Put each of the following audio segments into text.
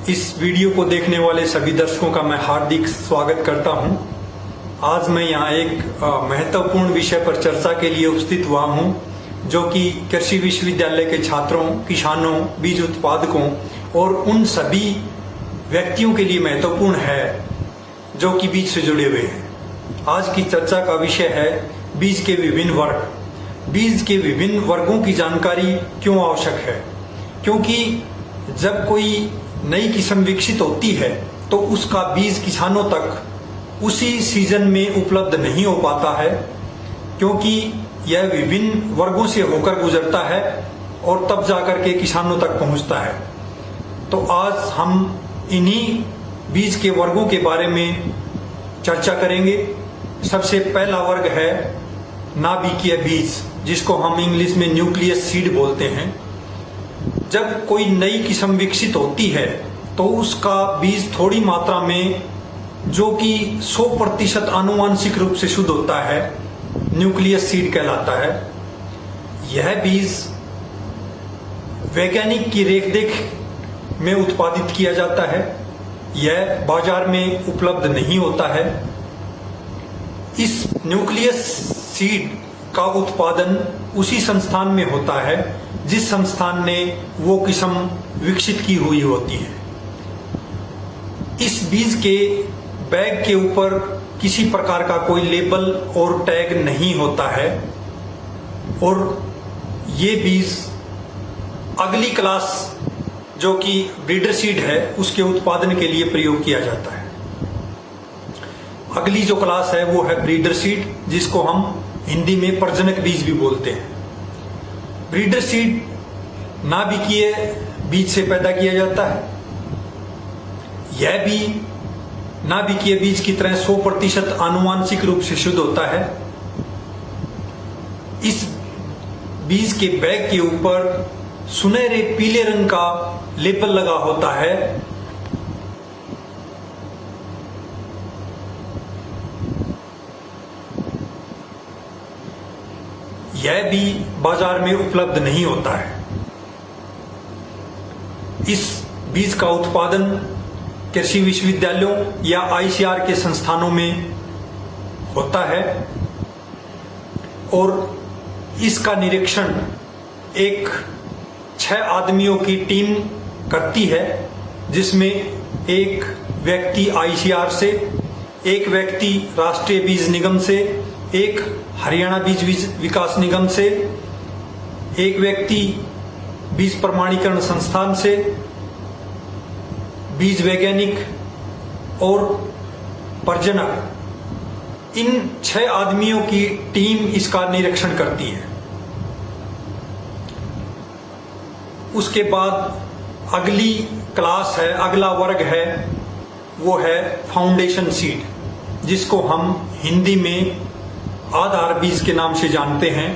इस वीडियो को देखने वाले सभी दर्शकों का मैं हार्दिक स्वागत करता हूं। आज मैं यहाँ एक महत्वपूर्ण विषय पर चर्चा के लिए उपस्थित हुआ हूं, जो कि कृषि विश्वविद्यालय के छात्रों, किसानों, बीज उत्पादकों और उन सभी व्यक्तियों के लिए महत्वपूर्ण है जो कि बीज से जुड़े हुए हैं। आज की चर्चा का विषय है बीज के विभिन्न वर्ग। बीज के विभिन्न वर्गों की जानकारी क्यों आवश्यक है? क्योंकि जब कोई नई किस्म विकसित होती है तो उसका बीज किसानों तक उसी सीजन में उपलब्ध नहीं हो पाता है, क्योंकि यह विभिन्न वर्गों से होकर गुजरता है और तब जाकर के किसानों तक पहुंचता है। तो आज हम इन्हीं बीज के वर्गों के बारे में चर्चा करेंगे। सबसे पहला वर्ग है नाभिकीय बीज, जिसको हम इंग्लिश में न्यूक्लियस सीड बोलते हैं। जब कोई नई किस्म विकसित होती है तो उसका बीज थोड़ी मात्रा में, जो कि 100% आनुवांशिक रूप से शुद्ध होता है, न्यूक्लियस सीड कहलाता है। यह बीज वैज्ञानिक की रेखदेख में उत्पादित किया जाता है। यह बाजार में उपलब्ध नहीं होता है। इस न्यूक्लियस सीड का उत्पादन उसी संस्थान में होता है जिस संस्थान ने वो किस्म विकसित की हुई होती है। इस बीज के बैग के ऊपर किसी प्रकार का कोई लेबल और टैग नहीं होता है और ये बीज अगली क्लास, जो कि ब्रीडर सीड है, उसके उत्पादन के लिए प्रयोग किया जाता है। अगली जो क्लास है वो है ब्रीडर सीड, जिसको हम हिंदी में प्रजनक बीज भी बोलते हैं। ब्रीडर सीड नाभिकीय बीज से पैदा किया जाता है। यह भी नाभिकीय बीज की तरह 100% आनुवांशिक रूप से शुद्ध होता है। इस बीज के बैग के ऊपर सुनहरे पीले रंग का लेबल लगा होता है। यह भी बाजार में उपलब्ध नहीं होता है। इस बीज का उत्पादन कृषि विश्वविद्यालयों या आईसीआर के संस्थानों में होता है और इसका निरीक्षण एक 6 आदमियों की टीम करती है, जिसमें एक व्यक्ति आईसीआर से, एक व्यक्ति राष्ट्रीय बीज निगम से, एक हरियाणा बीज विकास निगम से, एक व्यक्ति बीज प्रमाणीकरण संस्थान से, बीज वैज्ञानिक और प्रजनक, इन 6 आदमियों की टीम इसका निरीक्षण करती है। उसके बाद अगली क्लास है, अगला वर्ग है, वो है फाउंडेशन सीड, जिसको हम हिंदी में आधार बीज के नाम से जानते हैं।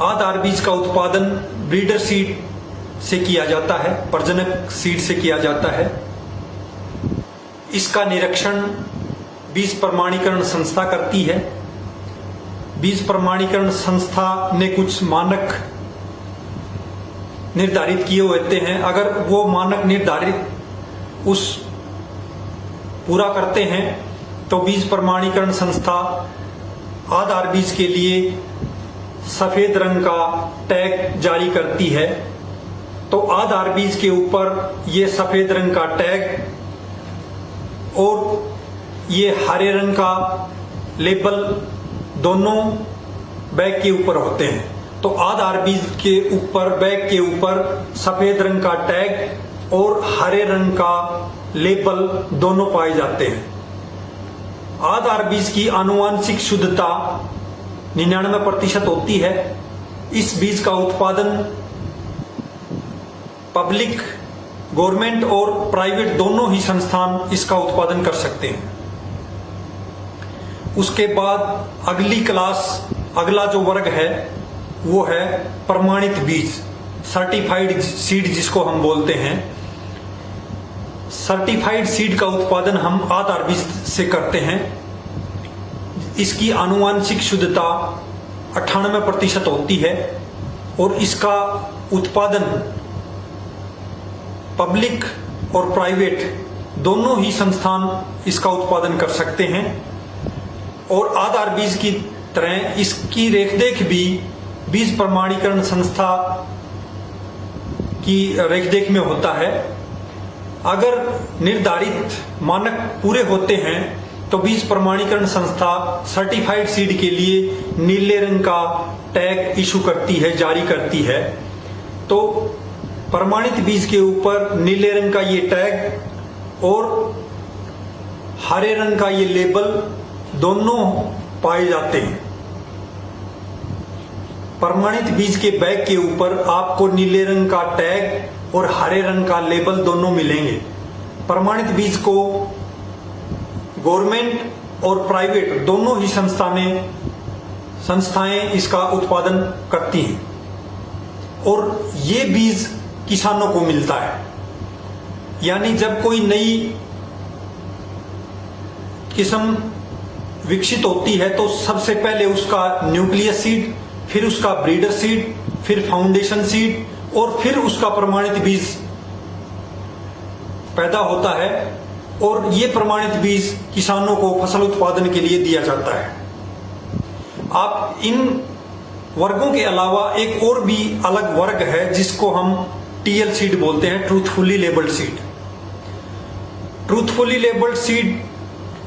आधार बीज का उत्पादन ब्रीडर सीड से किया जाता है, प्रजनक सीड से किया जाता है। इसका निरीक्षण बीज प्रमाणीकरण संस्था करती है। बीज प्रमाणीकरण संस्था ने कुछ मानक निर्धारित किए होते हैं। अगर वो मानक निर्धारित उस पूरा करते हैं तो बीज प्रमाणीकरण संस्था आधार बीज के लिए सफेद रंग का टैग जारी करती है। तो आधार बीज के ऊपर ये सफेद रंग का टैग और ये हरे रंग का लेबल दोनों बैग के ऊपर होते हैं। तो आधार बीज के ऊपर, बैग के ऊपर सफेद रंग का टैग और हरे रंग का लेबल दोनों पाए जाते हैं। आधार बीज की आनुवांशिक शुद्धता 99% होती है। इस बीज का उत्पादन पब्लिक, गवर्नमेंट और प्राइवेट दोनों ही संस्थान इसका उत्पादन कर सकते हैं। उसके बाद अगली क्लास, अगला जो वर्ग है वो है प्रमाणित बीज, सर्टिफाइड सीड, जिसको हम बोलते हैं। सर्टिफाइड सीड का उत्पादन हम आधार बीज से करते हैं। इसकी आनुवांशिक शुद्धता 98% होती है और इसका उत्पादन पब्लिक और प्राइवेट दोनों ही संस्थान इसका उत्पादन कर सकते हैं। और आधार बीज की तरह इसकी रेखदेख भी बीज प्रमाणीकरण संस्था की रेखदेख में होता है। अगर निर्धारित मानक पूरे होते हैं तो बीज प्रमाणीकरण संस्था सर्टिफाइड सीड के लिए नीले रंग का टैग इशू करती है, जारी करती है। तो प्रमाणित बीज के ऊपर नीले रंग का ये टैग और हरे रंग का ये लेबल दोनों पाए जाते हैं। प्रमाणित बीज के बैग के ऊपर आपको नीले रंग का टैग और हरे रंग का लेबल दोनों मिलेंगे। प्रमाणित बीज को गवर्नमेंट और प्राइवेट दोनों ही संस्थाएं इसका उत्पादन करती हैं और ये बीज किसानों को मिलता है। यानी जब कोई नई किस्म विकसित होती है तो सबसे पहले उसका न्यूक्लियस सीड, फिर उसका ब्रीडर सीड, फिर फाउंडेशन सीड और फिर उसका प्रमाणित बीज पैदा होता है और ये प्रमाणित बीज किसानों को फसल उत्पादन के लिए दिया जाता है। आप इन वर्गों के अलावा एक और भी अलग वर्ग है जिसको हम टीएल सीड बोलते हैं, truthfully labelled seed. Truthfully labelled seed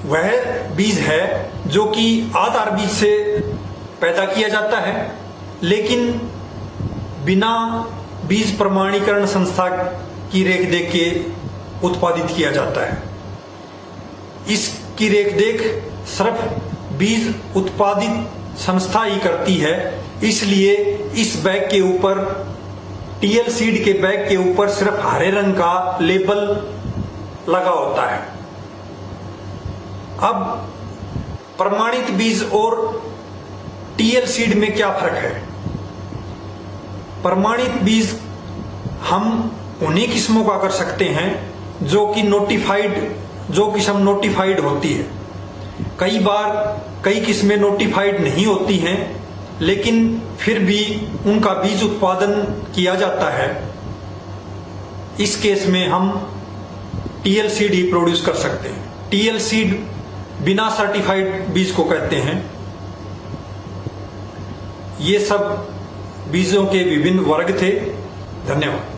वह बीज है जो कि आधार बीज से पैदा किया जाता है लेकिन बिना बीज प्रमाणीकरण संस्था की रेखदेख के उत्पादित किया जाता है। इसकी रेखदेख सिर्फ बीज उत्पादित संस्था ही करती है, इसलिए इस बैग के ऊपर, टीएल सीड के बैग के ऊपर सिर्फ हरे रंग का लेबल लगा होता है। अब प्रमाणित बीज और टीएल सीड में क्या फर्क है? प्रमाणित बीज हम उन्हीं किस्मों का कर सकते हैं जो किस्म नोटिफाइड होती है। कई बार कई किस्में नोटिफाइड नहीं होती हैं लेकिन फिर भी उनका बीज उत्पादन किया जाता है। इस केस में हम टीएल सीड ही प्रोड्यूस कर सकते हैं। टीएल सीड बिना सर्टिफाइड बीज को कहते हैं। ये सब बीजों के विभिन्न वर्ग थे। धन्यवाद।